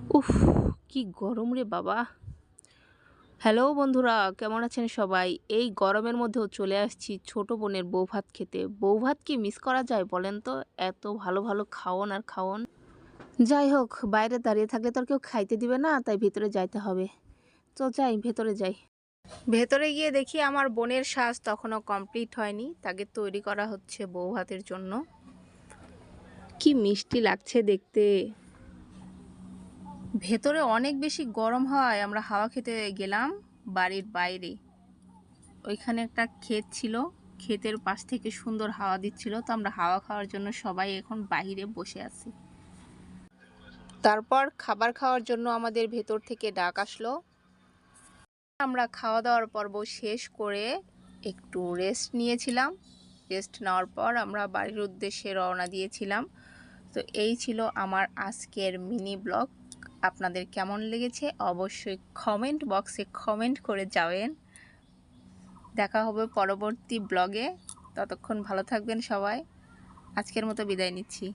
উফ, কি গরম রে বাবা! হ্যালো বন্ধুরা, কেমন আছেন সবাই? এই গরমের মধ্যেও চলে আসছি ছোট বোনের বউভাত খেতে। বউভাত কি মিস করা যায় বলেন তো? এত ভালো ভালো খাওন আর খাওন। যাই হোক, বাইরে দাঁড়িয়ে থাকলে তো আর কেউ খাইতে দিবে না, তাই ভেতরে যাইতে হবে। তো যাই, ভেতরে যাই। ভেতরে গিয়ে দেখি আমার বোনের সাজ তখনও কমপ্লিট হয়নি, তাকে তৈরি করা হচ্ছে বউভাতের জন্য। কি মিষ্টি লাগছে দেখতে। ভেতরে অনেক বেশি গরম হয়। আমরা হাওয়া খেতে গেলাম বাড়ির বাইরে। ওইখানে একটা ক্ষেত ছিল, ক্ষেতের পাশ থেকে সুন্দর হাওয়া দিচ্ছিল, তো আমরা হাওয়া খাওয়ার জন্য সবাই এখন বাইরে বসে আছি। তারপর খাবার খাওয়ার জন্য আমাদের ভেতর থেকে ডাক আসলো। আমরা খাওয়া দাওয়ার পর্ব শেষ করে একটু রেস্ট নিয়েছিলাম। রেস্ট নেওয়ার পর আমরা বাড়ির উদ্দেশ্যে রওনা দিয়েছিলাম। তো এই ছিল আমার আজকের মিনি ব্লগ। আপনাদের কেমন লেগেছে অবশ্যই কমেন্ট বক্সে কমেন্ট করে যাবেন। দেখা হবে পরবর্তী ব্লগে। ততক্ষণ ভালো থাকবেন সবাই। আজকের মতো বিদায় নিচ্ছি।